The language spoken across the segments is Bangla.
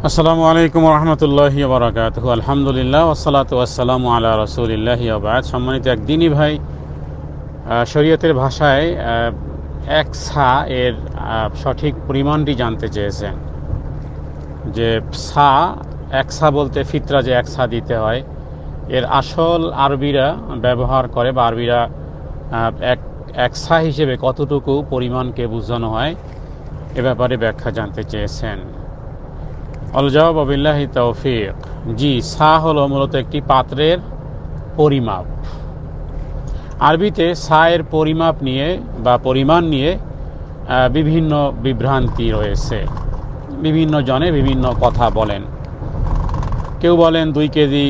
আসসালামু আলাইকুম রহমতুল্লাহি ওয়া বারাকাতুহু। আলহামদুলিল্লাহ ওয়াসসালাতু ওয়াসসালামু আলা রাসূলিল্লাহি ওয়া বা'দ। সম্মানিত একদিনই ভাই, শরীয়তের ভাষায় এক সা এর সঠিক পরিমাণটি জানতে চেয়েছেন। যে সা, এক সা বলতে ফিতরা যে এক সা দিতে হয়, এর আসল আরবিরা ব্যবহার করে বা আরবিরা এক সা হিসেবে কতটুকু পরিমাণকে বোঝানো হয় এ ব্যাপারে ব্যাখ্যা জানতে চেয়েছেন। আল জাওয়াব বিল্লাহি তৌফিক। জি, সা হলো মূলত একটি পাত্রের পরিমাপ। আরবিতে সা এর পরিমাপ নিয়ে বা পরিমাণ নিয়ে বিভিন্ন বিভ্রান্তি রয়েছে। বিভিন্ন জনে বিভিন্ন কথা বলেন। কেউ বলেন 2 কেজি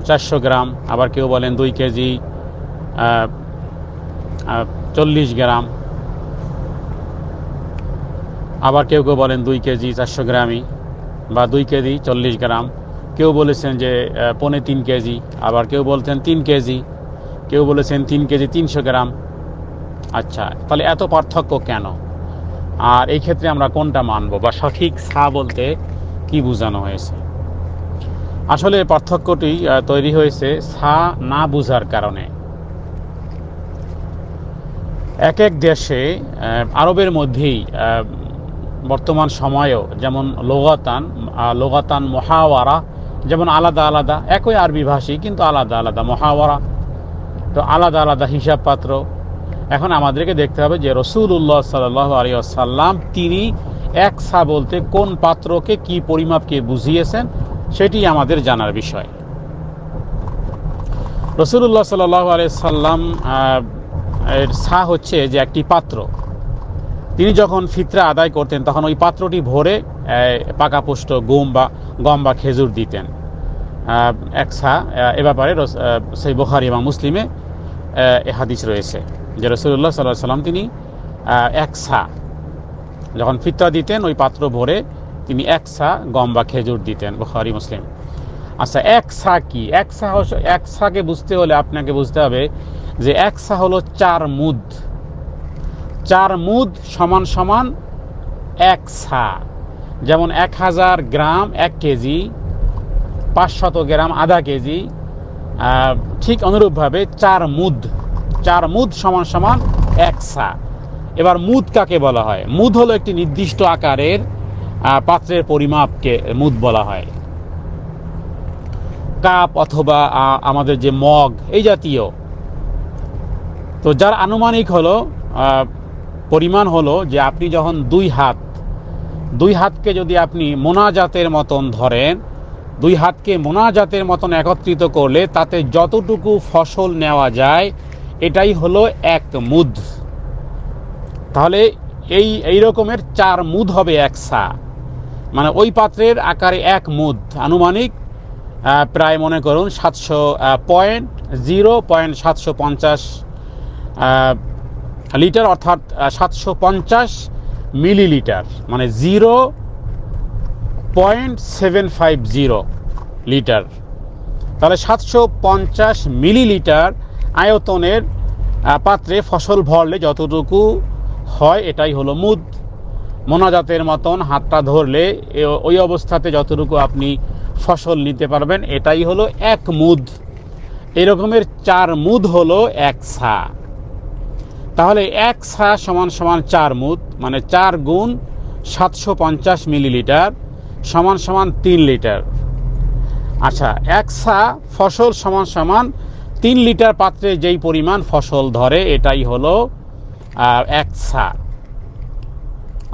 400 গ্রাম, আবার কেউ বলেন 2 কেজি 40 গ্রাম, আবার কেউ কেউ বলেন 2 কেজি 400 গ্রামই বা 2 কেজি 40 গ্রাম। কেউ বলেছেন যে 3.25 কেজি, আবার কেউ বলছেন 3 কেজি, কেউ বলেছেন 3 কেজি 300 গ্রাম। আচ্ছা, তাহলে এত পার্থক্য কেন? আর এই ক্ষেত্রে আমরা কোনটা মানব বা সঠিক সা বলতে কি বোঝানো হয়েছে? আসলে পার্থক্যটি তৈরি হয়েছে সা না বুঝার কারণে। এক এক দেশে, আরবের মধ্যেই বর্তমান সময়েও যেমন লোগাতান মুহাওয়ারা যেমন আলাদা আলাদা, একই আরবি ভাষী কিন্তু আলাদা আলাদা মুহাওয়ারা, তো আলাদা আলাদা হিসাব পাত্র। এখন আমাদেরকে দেখতে হবে যে রাসূলুল্লাহ সাল্লাল্লাহু আলাইহি ওয়াসাল্লাম তিনি এক সা বলতে কোন পাত্রকে কি পরিমাপকে বুঝিয়েছেন সেটি আমাদের জানার বিষয়। রাসূলুল্লাহ সাল্লাল্লাহু আলাইহি ওয়াসাল্লাম এর সা হচ্ছে যে একটি পাত্র। তিনি যখন ফিতরা আদায় করতেন তখন ওই পাত্রটি ভরে পাকাপুষ্ট গম বা খেজুর দিতেন। এক সা, এ ব্যাপারে সেই বুখারী এবং মুসলিমে এ হাদিস রয়েছে যে রাসূলুল্লাহ সাল্লাল্লাহু আলাইহি ওয়াসাল্লাম তিনি এক সা যখন ফিতরা দিতেন ওই পাত্র ভরে তিনি এক সা গম বা খেজুর দিতেন। বুখারী মুসলিম। আচ্ছা, এক সা কি? এক সাকে বুঝতে হলে আপনাকে বুঝতে হবে যে এক সা হলো 4 মুদ। 4 মুদ সমান সমান এক সা। যেমন 1000 গ্রাম 1 কেজি, 500 গ্রাম আধা কেজি, ঠিক অনুরূপভাবে 4 মুদ সমান সমান এক সা। এবার মুদ কাকে বলা হয়? মুদ হলো একটি নির্দিষ্ট আকারের পাত্রের পরিমাপকে মুদ বলা হয়। কাপ অথবা আমাদের যে মগ এই জাতীয়, তো যার আনুমানিক হলো পরিমাণ হলো যে আপনি যখন দুই হাতকে যদি আপনি মোনাজাতের মতন ধরেন, 2 হাতকে মোনাজাতের মতন একত্রিত করলে তাতে যতটুকু ফসল নেওয়া যায় এটাই হলো 1 মুদ। তাহলে এই রকমের 4 মুদ হবে এক সা। মানে ওই পাত্রের আকারে 1 মুদ আনুমানিক প্রায় মনে করুন 0.750 লিটার, অর্থাৎ 750 মিলিলিটার, মানে 0.750 লিটার। তাহলে 750 মিলিলিটার আয়তনের পাত্রে ফসল ভরলে যতটুকু হয় এটাই হলো মুদ। মোনাজাতের মতন হাতটা ধরলে ওই অবস্থাতে যতটুকু আপনি ফসল নিতে পারবেন এটাই হলো 1 মুদ। এরকমের 4 মুদ হলো এক সা। তাহলে এক সা সমান সমান 4 মুদ, মানে 4 গুণ 750 মিলিলিটার সমান সমান 3 লিটার। আচ্ছা, এক সা ফসল সমান সমান 3 লিটার পাত্রে যেই পরিমাণ ফসল ধরে এটাই হলো এক সা।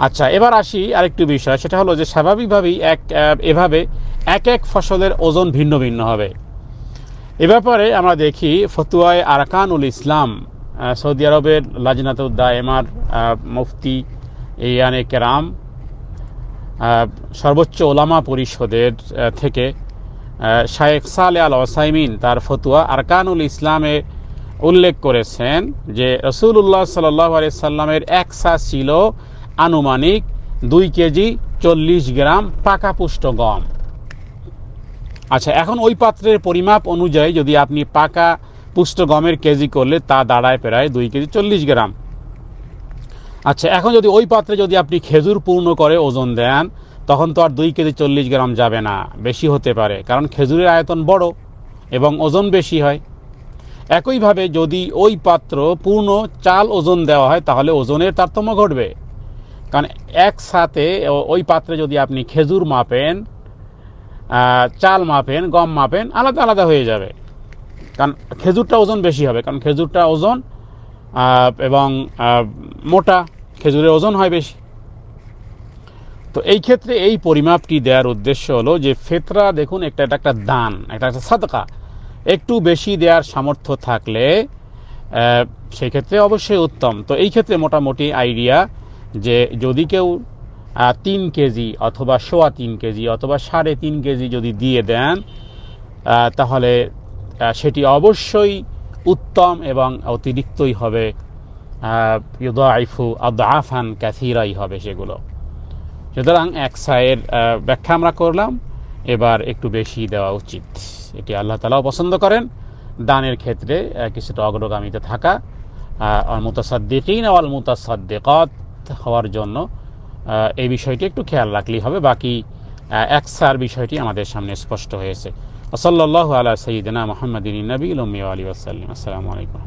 আচ্ছা, এবার আসি আরেকটু বিষয়, সেটা হলো যে স্বাভাবিকভাবেই এভাবে এক এক ফসলের ওজন ভিন্ন ভিন্ন হবে। এ ব্যাপারে আমরা দেখি ফতোয়ায়ে আরকানুল ইসলাম, সৌদি আরবের লাজনাতুদ দায়েমার মুফতি ইয়ানে কেরাম, সর্বোচ্চ ওলামা পরিষদের থেকে শায়েখ সালেহ আল ওসাইমিন তার ফতোয়া আরকানুল ইসলামে উল্লেখ করেছেন যে রাসূলুল্লাহ সাল্লাল্লাহু আলাইহি সাল্লামের এক সা ছিল আনুমানিক 2 কেজি 40 গ্রাম পাকাপুষ্ট গম। আচ্ছা, এখন ওই পাত্রের পরিমাপ অনুযায়ী যদি আপনি পাকা পুষ্ট গমের কেজি করলে তা দাঁড়ায় প্রায় 2 কেজি 40 গ্রাম। আচ্ছা, এখন যদি ওই পাত্রে যদি আপনি খেজুর পূর্ণ করে ওজন দেন, তখন তো আর 2 কেজি 40 গ্রাম যাবে না, বেশি হতে পারে, কারণ খেজুরের আয়তন বড় এবং ওজন বেশি হয়। একইভাবে যদি ওই পাত্র পূর্ণ চাল ওজন দেওয়া হয়, তাহলে ওজনের তারতম্য ঘটবে, কারণ একসাথে ওই পাত্রে যদি আপনি খেজুর মাপেন, চাল মাপেন, গম মাপেন, আলাদা আলাদা হয়ে যাবে, কারণ খেজুরটা ওজন বেশি হবে, কারণ খেজুরটা ওজন এবং মোটা, খেজুরের ওজন হয় বেশি। তো এই ক্ষেত্রে এই পরিমাপটি দেওয়ার উদ্দেশ্য হলো যে ফিতরা, দেখুন, এটা একটা দান, একটা সাদকা, একটু বেশি দেওয়ার সামর্থ্য থাকলে সেই ক্ষেত্রে অবশ্যই উত্তম। তো এই ক্ষেত্রে মোটামুটি আইডিয়া যে যদি কেউ 3 কেজি অথবা 3.25 কেজি অথবা 3.5 কেজি যদি দিয়ে দেন, তাহলে সেটি অবশ্যই উত্তম এবং অতিরিক্তই হবে, ইউদাইফু আদআফান কাসীরাই হবে সেগুলো। সুতরাং একসায়ের ব্যাখ্যা আমরা করলাম, এবার একটু বেশি দেওয়া উচিত, এটি আল্লাহ তাআলাও পছন্দ করেন। দানের ক্ষেত্রে কিছুটা অগ্রগামীতে থাকা, মুতাসাদ্দিকিন ওয়াল মুতাসাদ্দিকাত হওয়ার জন্য এই বিষয়টি একটু খেয়াল রাখলেই হবে। বাকি একসার বিষয়টি আমাদের সামনে স্পষ্ট হয়েছে। সাল্লাল্লাহু আলা সাইয়্যিদিনা মুহাম্মাদিন নবিয়্যিল উম্মি ওয়া আলিহি ওয়া সাল্লাম। আসসালামু আলাইকুম।